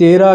13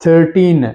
13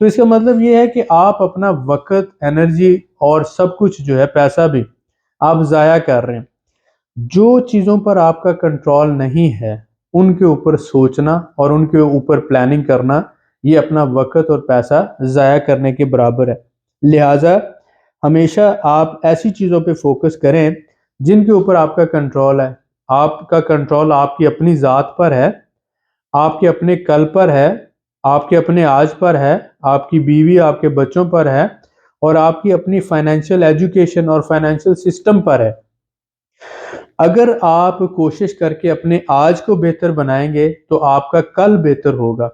تو اس کا مطلب یہ ہے کہ آپ اپنا وقت، انرجی اور سب کچھ جو ہے پیسہ بھی آپ ضائع کر رہے ہیں۔ جو چیزوں پر آپ کا کنٹرول نہیں ہے ان کے اوپر سوچنا اور ان کے اوپر پلاننگ کرنا، یہ اپنا وقت اور پیسہ ضائع کرنے کے برابر ہے۔ لہٰذا ہمیشہ آپ ایسی چیزوں پہ فوکس کریں جن کے اوپر آپ کا کنٹرول ہے۔ آپ کا کنٹرول آپ کی اپنی ذات پر ہے، آپ کے اپنے کل پر ہے، آپ کے اپنے آج پر ہے، آپ کی بیوی، آپ کے بچوں پر ہے، اور آپ کی اپنی فائنینشیل ایجوکیشن اور فائنینشیل سسٹم پر ہے۔ اگر آپ کوشش کر کے اپنے آج کو بہتر بنائیں گے تو آپ کا کل بہتر ہوگا۔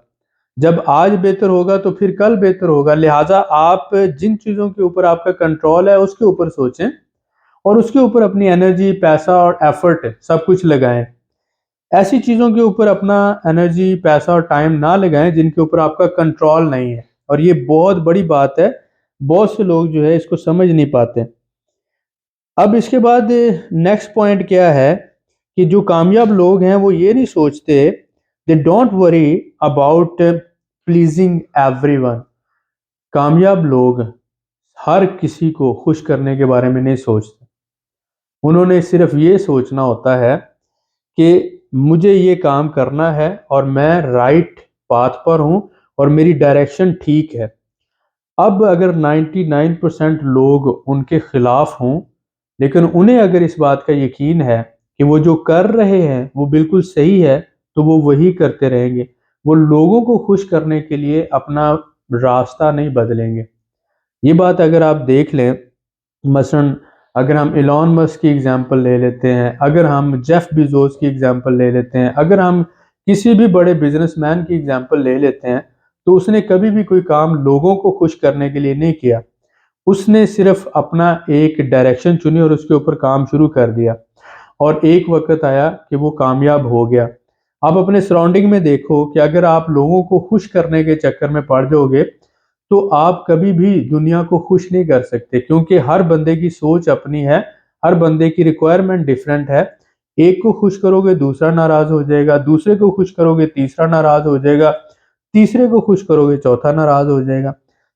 جب آج بہتر ہوگا تو پھر کل بہتر ہوگا۔ لہٰذا آپ جن چیزوں کے اوپر آپ کا کنٹرول ہے اس کے اوپر سوچیں اور اس کے اوپر اپنی انرجی، پیسہ اور ایفرٹ سب کچھ لگائیں۔ ایسی چیزوں کے اوپر اپنا انرجی، پیسہ اور ٹائم نہ لگائیں جن کے اوپر آپ کا کنٹرول نہیں ہے، اور یہ بہت بڑی بات ہے، بہت سے لوگ جو ہے اس کو سمجھ نہیں پاتے۔ اب اس کے بعد نیکسٹ پوائنٹ کیا ہے کہ جو کامیاب لوگ ہیں وہ یہ نہیں سوچتے، they don't worry about pleasing everyone۔ کامیاب لوگ ہر کسی کو خوش کرنے کے بارے میں نہیں سوچتے، انہوں نے صرف یہ سوچنا ہوتا ہے کہ مجھے یہ کام کرنا ہے اور میں رائٹ پاتھ پر ہوں اور میری ڈائریکشن ٹھیک ہے۔ اب اگر 99% لوگ ان کے خلاف ہوں لیکن انہیں اگر اس بات کا یقین ہے کہ وہ جو کر رہے ہیں وہ بالکل صحیح ہے تو وہ وہی کرتے رہیں گے۔ وہ لوگوں کو خوش کرنے کے لیے اپنا راستہ نہیں بدلیں گے۔ یہ بات اگر آپ دیکھ لیں، مثلاً اگر ہم ایلون مسک کی اگزامپل لے لیتے ہیں، اگر ہم جیف بیزوس کی اگزامپل لے لیتے ہیں، اگر ہم کسی بھی بڑے بزنس مین کی اگزامپل لے لیتے ہیں، تو اس نے کبھی بھی کوئی کام لوگوں کو خوش کرنے کے لیے نہیں کیا۔ اس نے صرف اپنا ایک ڈائریکشن چنی اور اس کے اوپر کام شروع کر دیا، اور ایک وقت آیا کہ وہ کامیاب ہو گیا۔ آپ اپنے سراؤنڈنگ میں دیکھو کہ اگر آپ لوگوں کو خوش کرنے کے چکر میں پڑ جاؤ گے تو آپ کبھی بھی دنیا کو خوش نہیں کر سکتے، کیونکہ ہر بندے کی سوچ اپنی ہے، ہر بندے کی ریکوائرمنٹ ڈیفرنٹ ہے۔ ایک کو خوش کرو گے دوسرا ناراض ہو جائے گا، دوسرے کو خوش کرو گے تیسرا ناراض ہو جائے گا، تیسرے کو خوش کرو گے چوتھا ناراض ہو جائے گا۔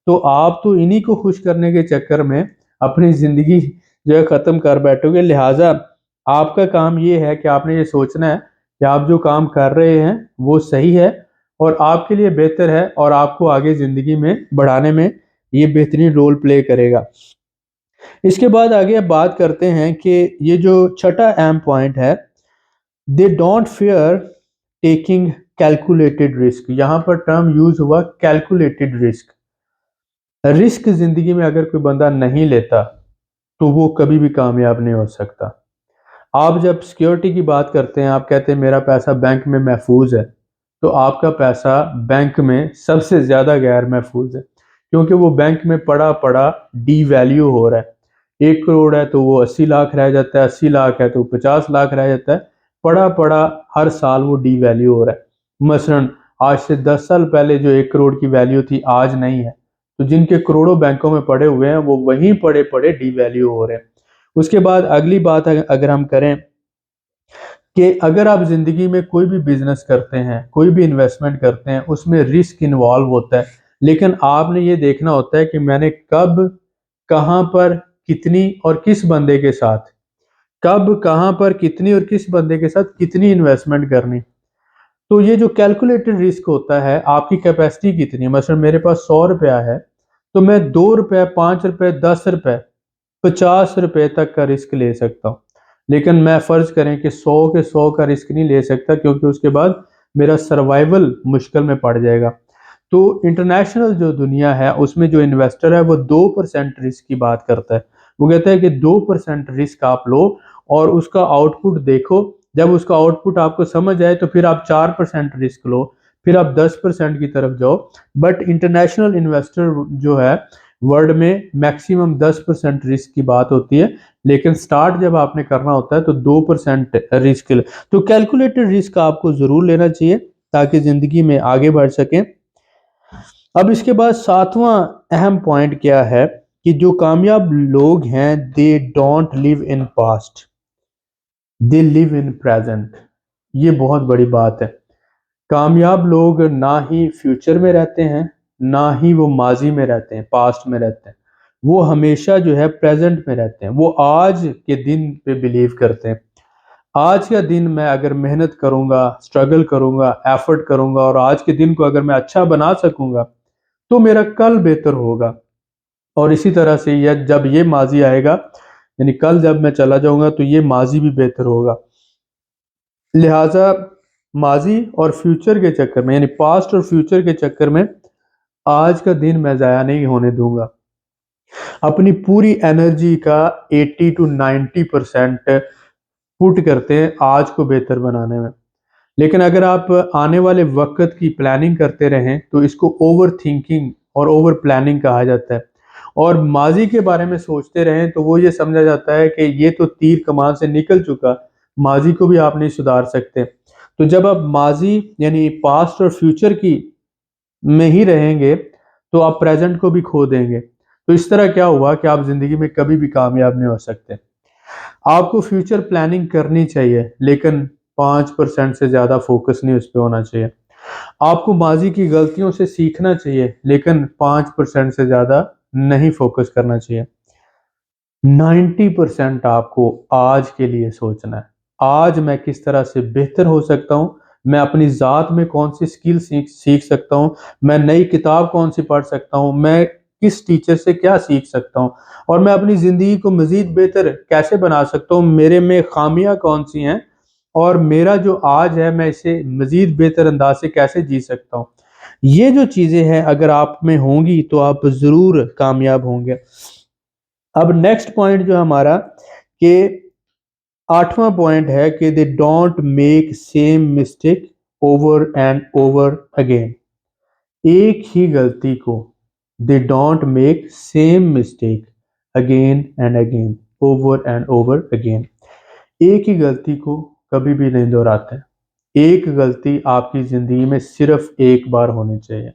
تو آپ تو انہی کو خوش کرنے کے چکر میں اپنی زندگی جو ہے ختم کر بیٹھو گے۔ لہٰذا آپ کا کام یہ ہے کہ آپ نے یہ سوچنا ہے کہ آپ جو کام کر رہے ہیں وہ صحیح ہے اور آپ کے لیے بہتر ہے اور آپ کو آگے زندگی میں بڑھانے میں یہ بہترین رول پلے کرے گا۔ اس کے بعد آگے اب بات کرتے ہیں کہ یہ جو چھٹا اہم پوائنٹ ہے، they don't fear taking calculated risk۔ یہاں پر ٹرم یوز ہوا calculated risk۔ رسک زندگی میں اگر کوئی بندہ نہیں لیتا تو وہ کبھی بھی کامیاب نہیں ہو سکتا۔ آپ جب سیکیورٹی کی بات کرتے ہیں، آپ کہتے ہیں میرا پیسہ بینک میں محفوظ ہے، تو آپ کا پیسہ بینک میں سب سے زیادہ غیر محفوظ ہے، کیونکہ وہ بینک میں پڑا پڑا ڈی ویلیو ہو رہا ہے۔ 1 کروڑ ہے تو وہ 80 لاکھ رہ جاتا ہے، 80 لاکھ ہے تو 50 لاکھ رہ جاتا ہے، پڑا پڑا ہر سال وہ ڈی ویلیو ہو رہا ہے۔ مثلاً آج سے 10 سال پہلے جو 1 کروڑ کی ویلیو تھی آج نہیں ہے، تو جن کے کروڑوں بینکوں میں پڑے ہوئے ہیں وہ وہیں پڑے پڑے ڈی ویلیو ہو رہے ہیں۔ اس کے بعد اگلی بات اگر ہم کریں کہ اگر آپ زندگی میں کوئی بھی بزنس کرتے ہیں، کوئی بھی انویسٹمنٹ کرتے ہیں، اس میں رسک انوالو ہوتا ہے، لیکن آپ نے یہ دیکھنا ہوتا ہے کہ میں نے کب، کہاں پر، کتنی اور کس بندے کے ساتھ، کب، کہاں پر، کتنی اور کس بندے کے ساتھ کتنی انویسٹمنٹ کرنی۔ تو یہ جو کیلکولیٹڈ رسک ہوتا ہے، آپ کی کیپیسٹی کتنی ہے۔ مثلا میرے پاس 100 روپیہ ہے تو میں 2 روپے، 5 روپے، 10 روپے، 50 روپے تک کا رسک لے سکتا ہوں، لیکن میں فرض کریں کہ 100 کے 100 کا رسک نہیں لے سکتا، کیونکہ اس کے بعد میرا سروائیول مشکل میں پڑ جائے گا۔ تو انٹرنیشنل جو دنیا ہے اس میں جو انویسٹر ہے وہ 2% رسک کی بات کرتا ہے۔ وہ کہتا ہے کہ 2% رسک آپ لو اور اس کا آؤٹ پٹ دیکھو، جب اس کا آؤٹ پٹ آپ کو سمجھ آئے تو پھر آپ 4% رسک لو، پھر آپ 10% کی طرف جاؤ۔ بٹ انٹرنیشنل انویسٹر جو ہے ورلڈ میں میکسیمم 10% رسک کی بات ہوتی ہے، لیکن سٹارٹ جب آپ نے کرنا ہوتا ہے تو 2% رسک لے۔ تو کیلکولیٹڈ رسک آپ کو ضرور لینا چاہیے تاکہ زندگی میں آگے بڑھ سکیں۔ اب اس کے بعد 7واں اہم پوائنٹ کیا ہے کہ جو کامیاب لوگ ہیں they don't live in past، they live in present۔ یہ بہت بڑی بات ہے۔ کامیاب لوگ نہ ہی فیوچر میں رہتے ہیں نہ ہی وہ ماضی میں رہتے ہیں، پاسٹ میں رہتے ہیں، وہ ہمیشہ جو ہے پریزنٹ میں رہتے ہیں، وہ آج کے دن پہ بلیو کرتے ہیں۔ آج کا دن میں اگر محنت کروں گا، اسٹرگل کروں گا، ایفرٹ کروں گا اور آج کے دن کو اگر میں اچھا بنا سکوں گا تو میرا کل بہتر ہوگا۔ اور اسی طرح سے جب یہ ماضی آئے گا، یعنی کل جب میں چلا جاؤں گا تو یہ ماضی بھی بہتر ہوگا۔ لہٰذا ماضی اور فیوچر کے چکر میں، یعنی پاسٹ اور فیوچر کے چکر میں آج کا دن میں ضائع نہیں ہونے دوں گا۔ اپنی پوری انرجی کا 80 to 90% پٹ کرتے ہیں آج کو بہتر بنانے میں۔ لیکن اگر آپ آنے والے وقت کی پلاننگ کرتے رہیں تو اس کو اوور تھنکنگ اور اوور پلاننگ کہا جاتا ہے، اور ماضی کے بارے میں سوچتے رہیں تو وہ یہ سمجھا جاتا ہے کہ یہ تو تیر کمان سے نکل چکا، ماضی کو بھی آپ نہیں سدھار سکتے۔ تو جب آپ ماضی یعنی پاسٹ اور فیوچر کی میں ہی رہیں گے تو آپ پریزنٹ کو بھی کھو دیں گے۔ تو اس طرح کیا ہوا کہ آپ زندگی میں کبھی بھی کامیاب نہیں ہو سکتے۔ آپ کو فیوچر پلاننگ کرنی چاہیے، لیکن 5% سے زیادہ فوکس نہیں اس پہ ہونا چاہیے۔ آپ کو ماضی کی غلطیوں سے سیکھنا چاہیے، لیکن 5% سے زیادہ نہیں فوکس کرنا چاہیے۔ 90% آپ کو آج کے لیے سوچنا ہے۔ آج میں کس طرح سے بہتر ہو سکتا ہوں، میں اپنی ذات میں کون سی سکل سیکھ سکتا ہوں، میں نئی کتاب کون سی پڑھ سکتا ہوں، میں کس ٹیچر سے کیا سیکھ سکتا ہوں، اور میں اپنی زندگی کو مزید بہتر کیسے بنا سکتا ہوں، میرے میں خامیاں کون سی ہیں، اور میرا جو آج ہے میں اسے مزید بہتر انداز سے کیسے جی سکتا ہوں۔ یہ جو چیزیں ہیں اگر آپ میں ہوں گی تو آپ ضرور کامیاب ہوں گے۔ اب نیکسٹ پوائنٹ جو ہمارا کہ 8واں پوائنٹ ہے کہ they don't make same mistake over and over again۔ ایک ہی غلطی کو they don't make same mistake again and again over and over again۔ ایک ہی غلطی کو کبھی بھی نہیں دہراتے۔ ایک غلطی آپ کی زندگی میں صرف ایک بار ہونی چاہیے۔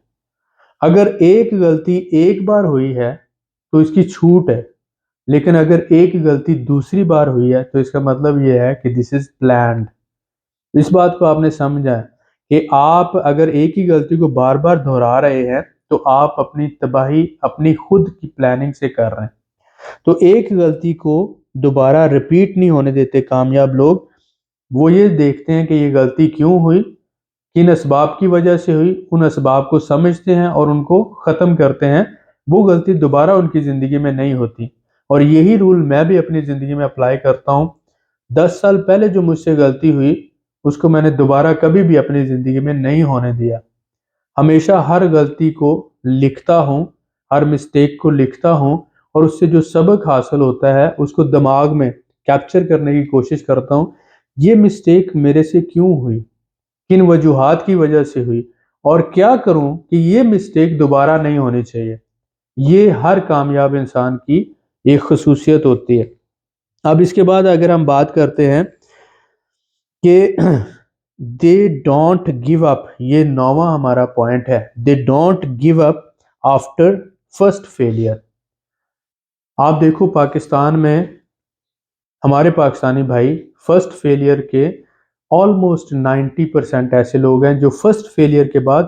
اگر ایک غلطی ایک بار ہوئی ہے تو اس کی چھوٹ ہے، لیکن اگر ایک غلطی دوسری بار ہوئی ہے تو اس کا مطلب یہ ہے کہ دس از پلانڈ۔ اس بات کو آپ نے سمجھا ہے کہ آپ اگر ایک ہی غلطی کو بار بار دہرا رہے ہیں تو آپ اپنی تباہی اپنی خود کی پلاننگ سے کر رہے ہیں۔ تو ایک غلطی کو دوبارہ ریپیٹ نہیں ہونے دیتے کامیاب لوگ۔ وہ یہ دیکھتے ہیں کہ یہ غلطی کیوں ہوئی، کن اسباب کی وجہ سے ہوئی، ان اسباب کو سمجھتے ہیں اور ان کو ختم کرتے ہیں۔ وہ غلطی دوبارہ ان کی زندگی میں نہیں ہوتی۔ اور یہی رول میں بھی اپنی زندگی میں اپلائی کرتا ہوں۔ 10 سال پہلے جو مجھ سے غلطی ہوئی اس کو میں نے دوبارہ کبھی بھی اپنی زندگی میں نہیں ہونے دیا۔ ہمیشہ ہر غلطی کو لکھتا ہوں، ہر مسٹیک کو لکھتا ہوں، اور اس سے جو سبق حاصل ہوتا ہے اس کو دماغ میں کیپچر کرنے کی کوشش کرتا ہوں۔ یہ مسٹیک میرے سے کیوں ہوئی، کن وجوہات کی وجہ سے ہوئی، اور کیا کروں کہ یہ مسٹیک دوبارہ نہیں ہونی چاہیے۔ یہ ہر کامیاب انسان کی ایک خصوصیت ہوتی ہے۔ اب اس کے بعد اگر ہم بات کرتے ہیں کہ they don't give up، یہ 9واں ہمارا پوائنٹ ہے۔ they don't give up after first failure۔ آپ دیکھو پاکستان میں ہمارے پاکستانی بھائی فرسٹ فیلئر کے آلموسٹ 90% ایسے لوگ ہیں جو فرسٹ فیلئر کے بعد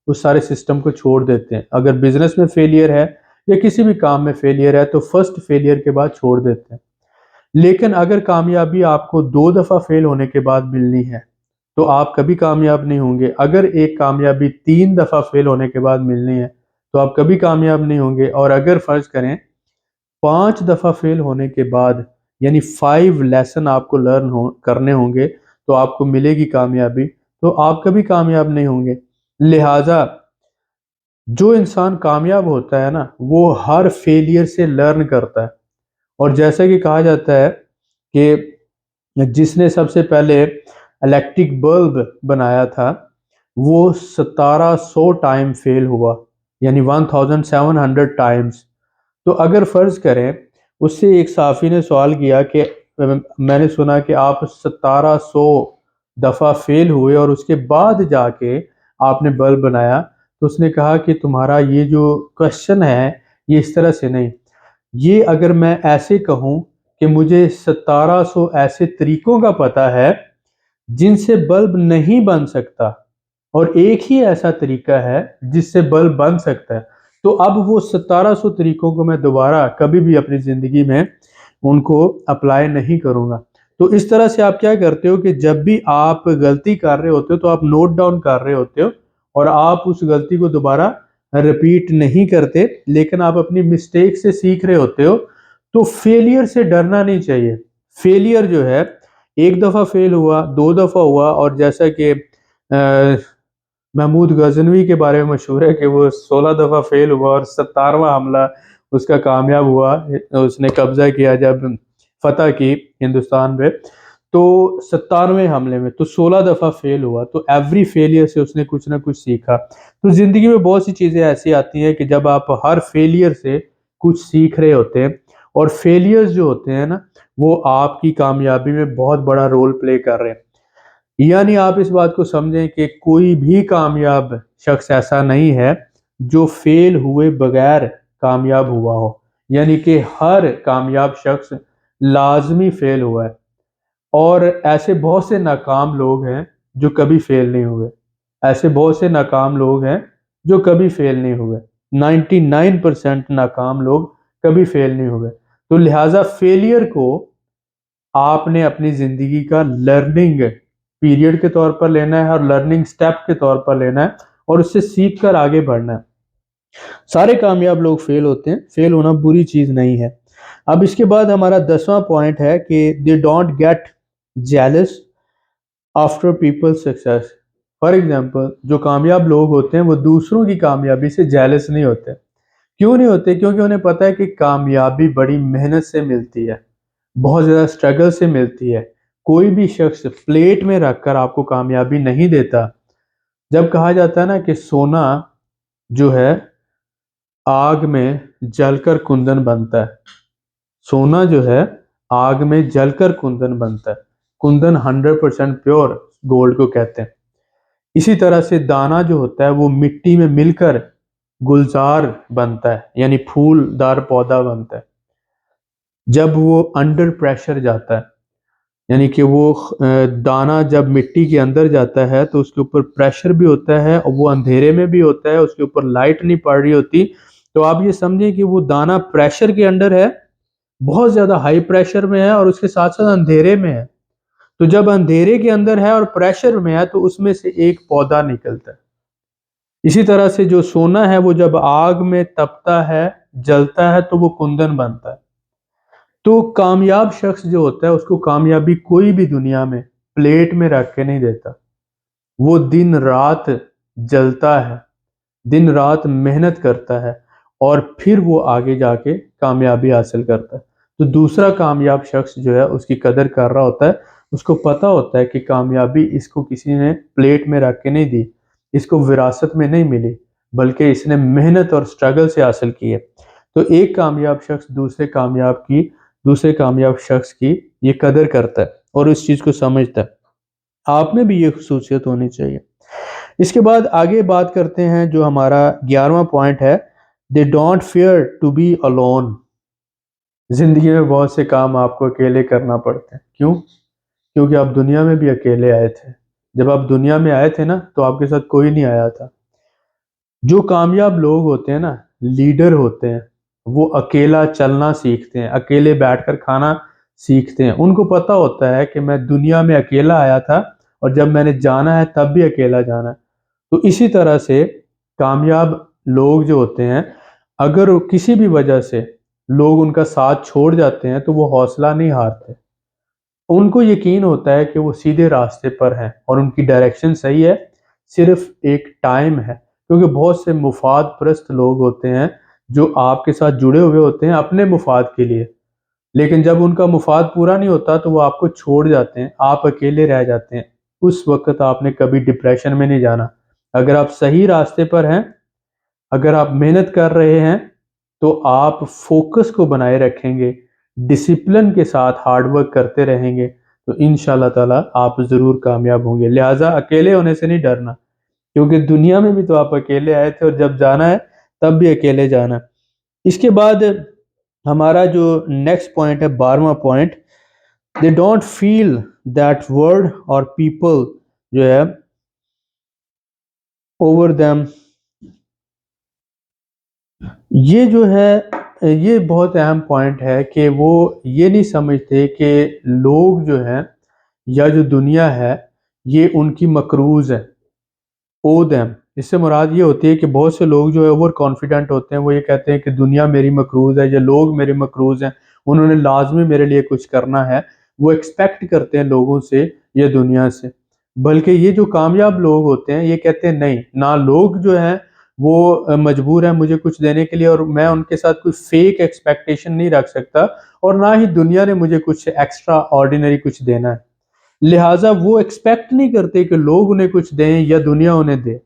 اس سارے سسٹم کو چھوڑ دیتے ہیں۔ اگر بزنس میں فیلئر ہے یا کسی بھی کام میں فیلئر ہے تو فرسٹ فیلئر کے بعد چھوڑ دیتے ہیں۔ لیکن اگر کامیابی آپ کو 2 دفعہ فیل ہونے کے بعد ملنی ہے تو آپ کبھی کامیاب نہیں ہوں گے۔ اگر ایک کامیابی 3 دفعہ فیل ہونے کے بعد ملنی ہے تو آپ کبھی کامیاب نہیں ہوں گے۔ اور اگر فرض کریں 5 دفعہ فیل ہونے کے بعد یعنی 5 لیسن آپ کو لرن کرنے ہوں گے تو آپ کو ملے گی کامیابی، تو آپ کبھی کامیاب نہیں ہوں گے۔ لہٰذا جو انسان کامیاب ہوتا ہے نا وہ ہر فیلئر سے لرن کرتا ہے۔ اور جیسا کہ کہا جاتا ہے کہ جس نے سب سے پہلے الیکٹرک بلب بنایا تھا وہ 1700 ٹائم فیل ہوا، یعنی 1700 ٹائمز۔ تو اگر فرض کریں اس سے ایک صحافی نے سوال کیا کہ میں نے سنا کہ آپ 1700 دفعہ فیل ہوئے اور اس کے بعد جا کے آپ نے بلب بنایا، تو اس نے کہا کہ تمہارا یہ جو کوشچن ہے یہ اس طرح سے نہیں، یہ اگر میں ایسے کہوں کہ مجھے 1700 ایسے طریقوں کا پتہ ہے جن سے بلب نہیں بن سکتا، اور ایک ہی ایسا طریقہ ہے جس سے بلب بن سکتا ہے. تو اب وہ 1700 طریقوں کو میں دوبارہ کبھی بھی اپنی زندگی میں ان کو اپلائی نہیں کروں گا. تو اس طرح سے آپ کیا کرتے ہو کہ جب بھی آپ غلطی کر رہے ہوتے ہو تو آپ نوٹ ڈاؤن کر رہے ہوتے ہو اور آپ اس غلطی کو دوبارہ رپیٹ نہیں کرتے، لیکن آپ اپنی مسٹیک سے سیکھ رہے ہوتے ہو. تو فیلئر سے ڈرنا نہیں چاہیے. فیلئر جو ہے ایک دفعہ فیل ہوا، 2 دفعہ ہوا، اور جیسا کہ محمود غزنوی کے بارے میں مشہور ہے کہ وہ 16 دفعہ فیل ہوا اور 17واں حملہ اس کا کامیاب ہوا. اس نے قبضہ کیا جب فتح کی ہندوستان پہ، تو 17ویں حملے میں تو 16 دفعہ فیل ہوا. تو ایوری فیلئر سے اس نے کچھ نہ کچھ سیکھا. تو زندگی میں بہت سی چیزیں ایسی آتی ہیں کہ جب آپ ہر فیلئر سے کچھ سیکھ رہے ہوتے ہیں، اور فیلئرز جو ہوتے ہیں نا وہ آپ کی کامیابی میں بہت بڑا رول پلے کر رہے ہیں. یعنی آپ اس بات کو سمجھیں کہ کوئی بھی کامیاب شخص ایسا نہیں ہے جو فیل ہوئے بغیر کامیاب ہوا ہو. یعنی کہ ہر کامیاب شخص لازمی فیل ہوا ہے، اور ایسے بہت سے ناکام لوگ ہیں جو کبھی فیل نہیں ہوئے. ایسے بہت سے ناکام لوگ ہیں جو کبھی فیل نہیں ہوئے. 99% ناکام لوگ کبھی فیل نہیں ہوئے. تو لہٰذا فیلئر کو آپ نے اپنی زندگی کا لرننگ پیریڈ کے طور پر لینا ہے اور لرننگ سٹیپ کے طور پر لینا ہے، اور اس سے سیکھ کر آگے بڑھنا ہے. سارے کامیاب لوگ فیل ہوتے ہیں، فیل ہونا بری چیز نہیں ہے. اب اس کے بعد ہمارا 10واں پوائنٹ ہے کہ they don't get jealous after people's success. For example جو کامیاب لوگ ہوتے ہیں وہ دوسروں کی کامیابی سے جیلس نہیں ہوتے. کیوں نہیں ہوتے؟ کیونکہ انہیں پتہ ہے کہ کامیابی بڑی محنت سے ملتی ہے، بہت زیادہ سٹرگل سے ملتی ہے. کوئی بھی شخص پلیٹ میں رکھ کر آپ کو کامیابی نہیں دیتا. جب کہا جاتا ہے نا کہ سونا جو ہے آگ میں جل کر کندن بنتا ہے، سونا جو ہے آگ میں جل کر کندن بنتا ہے. کندن 100% پیور گولڈ کو کہتے ہیں. اسی طرح سے دانا جو ہوتا ہے وہ مٹی میں مل کر گلزار بنتا ہے، یعنی پھول دار پودا بنتا ہے. جب وہ انڈر پریشر جاتا ہے، یعنی کہ وہ دانا جب مٹی کے اندر جاتا ہے تو اس کے اوپر پریشر بھی ہوتا ہے اور وہ اندھیرے میں بھی ہوتا ہے، اس کے اوپر لائٹ نہیں پڑ رہی ہوتی. تو آپ یہ سمجھیں کہ وہ دانا پریشر کے انڈر ہے، بہت زیادہ ہائی پریشر میں ہے، اور اس کے ساتھ ساتھ اندھیرے میں ہے. تو جب اندھیرے کے اندر ہے اور پریشر میں ہے تو اس میں سے ایک پودا نکلتا ہے. اسی طرح سے جو سونا ہے وہ جب آگ میں تپتا ہے، جلتا ہے، تو وہ کندن بنتا ہے. تو کامیاب شخص جو ہوتا ہے اس کو کامیابی کوئی بھی دنیا میں پلیٹ میں رکھ کے نہیں دیتا. وہ دن رات جلتا ہے، دن رات محنت کرتا ہے، اور پھر وہ آگے جا کے کامیابی حاصل کرتا ہے. تو دوسرا کامیاب شخص جو ہے اس کی قدر کر رہا ہوتا ہے، اس کو پتہ ہوتا ہے کہ کامیابی اس کو کسی نے پلیٹ میں رکھ کے نہیں دی، اس کو وراثت میں نہیں ملی، بلکہ اس نے محنت اور سٹرگل سے حاصل کی ہے. تو ایک کامیاب شخص دوسرے کامیاب شخص کی یہ قدر کرتا ہے اور اس چیز کو سمجھتا ہے. آپ میں بھی یہ خصوصیت ہونی چاہیے. اس کے بعد آگے بات کرتے ہیں جو ہمارا 11واں پوائنٹ ہے، they don't fear to be alone. زندگی میں بہت سے کام آپ کو اکیلے کرنا پڑتے ہیں. کیوں؟ کیونکہ آپ دنیا میں بھی اکیلے آئے تھے. جب آپ دنیا میں آئے تھے نا تو آپ کے ساتھ کوئی نہیں آیا تھا. جو کامیاب لوگ ہوتے ہیں نا، لیڈر ہوتے ہیں، وہ اکیلا چلنا سیکھتے ہیں، اکیلے بیٹھ کر کھانا سیکھتے ہیں. ان کو پتہ ہوتا ہے کہ میں دنیا میں اکیلا آیا تھا اور جب میں نے جانا ہے تب بھی اکیلا جانا ہے. تو اسی طرح سے کامیاب لوگ جو ہوتے ہیں، اگر کسی بھی وجہ سے لوگ ان کا ساتھ چھوڑ جاتے ہیں تو وہ حوصلہ نہیں ہارتے. ان کو یقین ہوتا ہے کہ وہ سیدھے راستے پر ہیں اور ان کی ڈائریکشن صحیح ہے، صرف ایک ٹائم ہے. کیونکہ بہت سے مفاد پرست لوگ ہوتے ہیں جو آپ کے ساتھ جڑے ہوئے ہوتے ہیں اپنے مفاد کے لیے، لیکن جب ان کا مفاد پورا نہیں ہوتا تو وہ آپ کو چھوڑ جاتے ہیں، آپ اکیلے رہ جاتے ہیں. اس وقت آپ نے کبھی ڈپریشن میں نہیں جانا. اگر آپ صحیح راستے پر ہیں، اگر آپ محنت کر رہے ہیں، تو آپ فوکس کو بنائے رکھیں گے، ڈسپلن کے ساتھ ہارڈ ورک کرتے رہیں گے، تو انشاءاللہ تعالیٰ آپ ضرور کامیاب ہوں گے. لہٰذا اکیلے ہونے سے نہیں ڈرنا، کیونکہ دنیا میں بھی تو آپ اکیلے آئے تھے اور جب جانا ہے تب بھی اکیلے جانا. اس کے بعد ہمارا جو نیکسٹ پوائنٹ ہے، 12واں point, they don't feel that word or people جو ہے over them. یہ جو ہے یہ بہت اہم پوائنٹ ہے کہ وہ یہ نہیں سمجھتے کہ لوگ جو ہیں یا جو دنیا ہے یہ ان کی مقروض ہے. او دیم، اس سے مراد یہ ہوتی ہے کہ بہت سے لوگ جو ہے اوور کانفیڈنٹ ہوتے ہیں، وہ یہ کہتے ہیں کہ دنیا میری مقروض ہے یا لوگ میرے مقروض ہیں، انہوں نے لازمی میرے لیے کچھ کرنا ہے. وہ ایکسپیکٹ کرتے ہیں لوگوں سے یا دنیا سے. بلکہ یہ جو کامیاب لوگ ہوتے ہیں یہ کہتے ہیں نہیں، نہ لوگ جو ہیں وہ مجبور ہیں مجھے کچھ دینے کے لیے، اور میں ان کے ساتھ کوئی فیک ایکسپیکٹیشن نہیں رکھ سکتا، اور نہ ہی دنیا نے مجھے کچھ ایکسٹرا آرڈینری کچھ دینا ہے. لہٰذا وہ ایکسپیکٹ نہیں کرتے کہ لوگ انہیں کچھ دیں یا دنیا انہیں دے.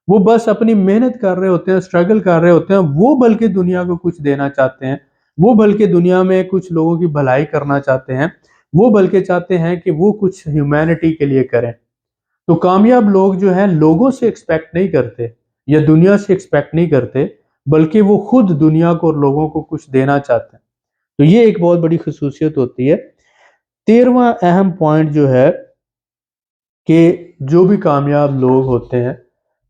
وہ بس اپنی محنت کر رہے ہوتے ہیں، اسٹرگل کر رہے ہوتے ہیں. وہ بلکہ دنیا کو کچھ دینا چاہتے ہیں، وہ بلکہ دنیا میں کچھ لوگوں کی بھلائی کرنا چاہتے ہیں، وہ بلکہ چاہتے ہیں کہ وہ کچھ ہیومینٹی کے لیے کریں. تو کامیاب لوگ جو ہیں لوگوں سے ایکسپیکٹ نہیں کرتے یا دنیا سے ایکسپیکٹ نہیں کرتے، بلکہ وہ خود دنیا کو اور لوگوں کو کچھ دینا چاہتے ہیں. تو یہ ایک بہت بڑی خصوصیت ہوتی ہے. 13واں اہم پوائنٹ جو ہے کہ جو بھی کامیاب لوگ ہوتے ہیں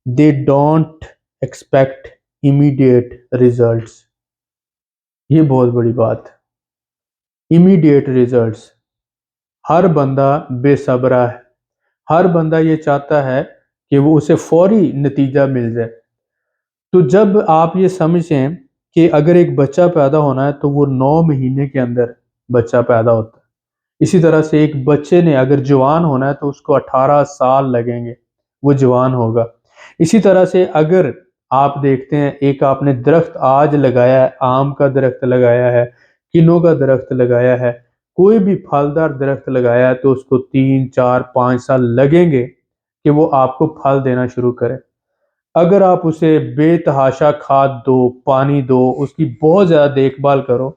they don't expect immediate results. یہ بہت بڑی بات. immediate results. ہر بندہ بے صبرا ہے، ہر بندہ یہ چاہتا ہے کہ وہ اسے فوری نتیجہ مل جائے. تو جب آپ یہ سمجھیں کہ اگر ایک بچہ پیدا ہونا ہے تو وہ 9 مہینے کے اندر بچہ پیدا ہوتا ہے. اسی طرح سے ایک بچے نے اگر جوان ہونا ہے تو اس کو 18 سال لگیں گے، وہ جوان ہوگا. اسی طرح سے اگر آپ دیکھتے ہیں ایک آپ نے درخت آج لگایا ہے، آم کا درخت لگایا ہے، کنوں کا درخت لگایا ہے، کوئی بھی پھلدار درخت لگایا ہے تو اس کو 3 4 5 سال لگیں گے کہ وہ آپ کو پھل دینا شروع کرے. اگر آپ اسے بے تحاشا کھاد دو، پانی دو، اس کی بہت زیادہ دیکھ بھال کرو،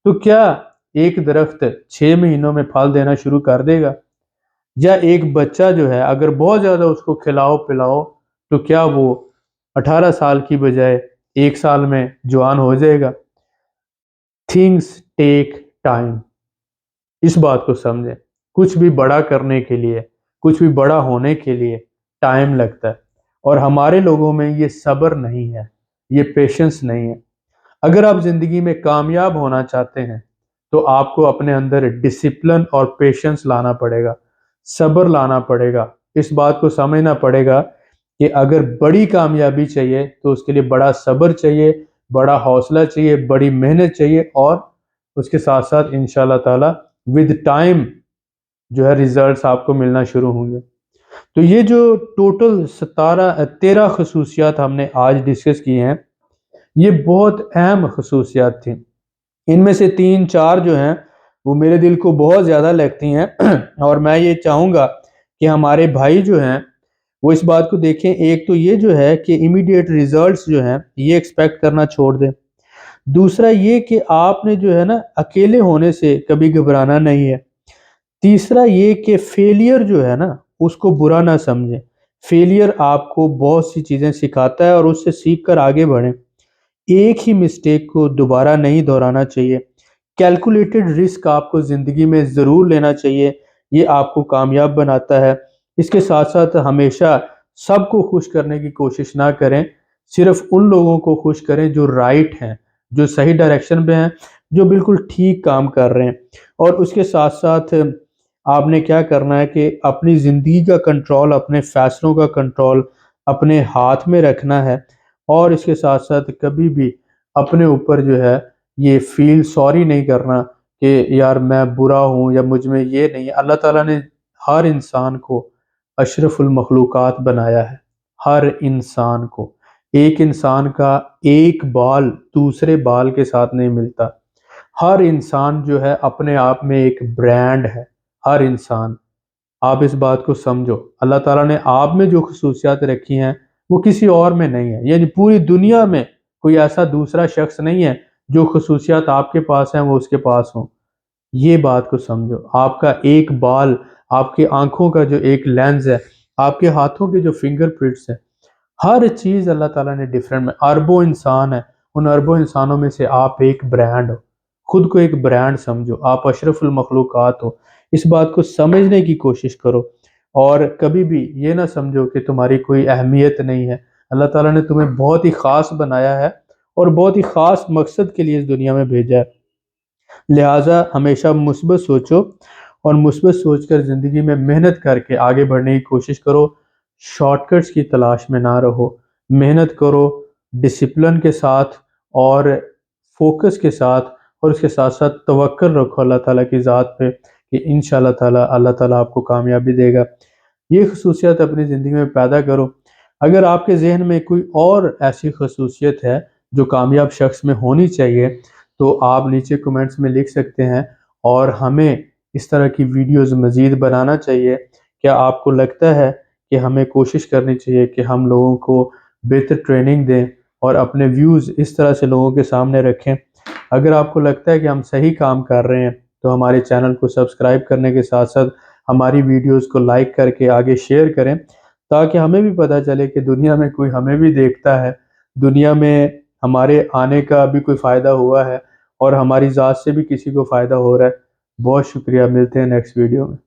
تو کیا ایک درخت 6 مہینوں میں پھل دینا شروع کر دے گا؟ یا ایک بچہ جو ہے اگر بہت زیادہ اس کو کھلاؤ پلاؤ تو کیا وہ 18 سال کی بجائے 1 سال میں جوان ہو جائے گا؟ Things take time. اس بات کو سمجھیں، کچھ بھی بڑا کرنے کے لیے، کچھ بھی بڑا ہونے کے لیے ٹائم لگتا ہے، اور ہمارے لوگوں میں یہ صبر نہیں ہے، یہ پیشنس نہیں ہے. اگر آپ زندگی میں کامیاب ہونا چاہتے ہیں تو آپ کو اپنے اندر ڈسپلن اور پیشنس لانا پڑے گا، صبر لانا پڑے گا. اس بات کو سمجھنا پڑے گا کہ اگر بڑی کامیابی چاہیے تو اس کے لیے بڑا صبر چاہیے، بڑا حوصلہ چاہیے، بڑی محنت چاہیے، اور اس کے ساتھ ساتھ انشاءاللہ تعالی ود ٹائم جو ہے ریزلٹس آپ کو ملنا شروع ہوں گے. تو یہ جو ٹوٹل 13 خصوصیات ہم نے آج ڈسکس کی ہیں، یہ بہت اہم خصوصیات تھیں. ان میں سے 3 4 جو ہیں وہ میرے دل کو بہت زیادہ لگتی ہیں، اور میں یہ چاہوں گا کہ ہمارے بھائی جو ہیں وہ اس بات کو دیکھیں. ایک تو یہ جو ہے کہ امیڈیٹ ریزلٹس جو ہیں یہ ایکسپیکٹ کرنا چھوڑ دیں. دوسرا یہ کہ آپ نے جو ہے نا اکیلے ہونے سے کبھی گھبرانا نہیں ہے. تیسرا یہ کہ فیلئر جو ہے نا اس کو برا نہ سمجھیں. فیلئر آپ کو بہت سی چیزیں سکھاتا ہے اور اس سے سیکھ کر آگے بڑھیں. ایک ہی مسٹیک کو دوبارہ نہیں دہرانا چاہیے. کیلکولیٹڈ رسک آپ کو زندگی میں ضرور لینا چاہیے، یہ آپ کو کامیاب بناتا ہے. اس کے ساتھ ساتھ ہمیشہ سب کو خوش کرنے کی کوشش نہ کریں، صرف ان لوگوں کو خوش کریں جو رائٹ ہیں، جو صحیح ڈائریکشن پہ ہیں، جو بالکل ٹھیک کام کر رہے ہیں. اور اس کے ساتھ ساتھ آپ نے کیا کرنا ہے کہ اپنی زندگی کا کنٹرول، اپنے فیصلوں کا کنٹرول اپنے ہاتھ میں رکھنا ہے. اور اس کے ساتھ ساتھ کبھی بھی اپنے اوپر جو ہے یہ فیل سوری نہیں کرنا کہ یار میں برا ہوں یا مجھ میں یہ نہیں ہے. اللہ تعالیٰ نے ہر انسان کو اشرف المخلوقات بنایا ہے. ہر انسان کو، ایک انسان کا ایک بال دوسرے بال کے ساتھ نہیں ملتا. ہر انسان جو ہے اپنے آپ میں ایک برانڈ ہے. ہر انسان، آپ اس بات کو سمجھو. اللہ تعالیٰ نے آپ میں جو خصوصیات رکھی ہیں وہ کسی اور میں نہیں ہے. یعنی پوری دنیا میں کوئی ایسا دوسرا شخص نہیں ہے جو خصوصیات آپ کے پاس ہیں وہ اس کے پاس ہوں. یہ بات کو سمجھو. آپ کا ایک بال، آپ کی آنکھوں کا جو ایک لینز ہے، آپ کے ہاتھوں کے جو فنگر پرنٹس ہیں، ہر چیز اللہ تعالیٰ نے ڈیفرنٹ میں. اربوں انسان ہیں، ان اربوں انسانوں میں سے آپ ایک برانڈ ہو. خود کو ایک برانڈ سمجھو، آپ اشرف المخلوقات ہو. اس بات کو سمجھنے کی کوشش کرو. اور کبھی بھی یہ نہ سمجھو کہ تمہاری کوئی اہمیت نہیں ہے۔ اللہ تعالیٰ نے تمہیں بہت ہی خاص بنایا ہے اور بہت ہی خاص مقصد کے لیے اس دنیا میں بھیجا ہے۔ لہٰذا ہمیشہ مثبت سوچو اور مثبت سوچ کر زندگی میں محنت کر کے آگے بڑھنے کی کوشش کرو۔ شارٹ کٹس کی تلاش میں نہ رہو، محنت کرو ڈسپلن کے ساتھ اور فوکس کے ساتھ، اور اس کے ساتھ ساتھ توکل رکھو اللہ تعالیٰ کی ذات پہ کہ انشاءاللہ تعالیٰ اللہ تعالیٰ آپ کو کامیابی دے گا۔ یہ خصوصیت اپنی زندگی میں پیدا کرو۔ اگر آپ کے ذہن میں کوئی اور ایسی خصوصیت ہے جو کامیاب شخص میں ہونی چاہیے تو آپ نیچے کمنٹس میں لکھ سکتے ہیں، اور ہمیں اس طرح کی ویڈیوز مزید بنانا چاہیے۔ کیا آپ کو لگتا ہے کہ ہمیں کوشش کرنی چاہیے کہ ہم لوگوں کو بہتر ٹریننگ دیں اور اپنے ویوز اس طرح سے لوگوں کے سامنے رکھیں؟ اگر آپ کو لگتا ہے کہ ہم صحیح کام کر رہے ہیں تو ہمارے چینل کو سبسکرائب کرنے کے ساتھ ساتھ ہماری ویڈیوز کو لائک کر کے آگے شیئر کریں، تاکہ ہمیں بھی پتہ چلے کہ دنیا میں کوئی ہمیں بھی دیکھتا ہے، دنیا میں ہمارے آنے کا بھی کوئی فائدہ ہوا ہے اور ہماری ذات سے بھی کسی کو فائدہ ہو رہا ہے۔ بہت شکریہ، ملتے ہیں نیکسٹ ویڈیو میں۔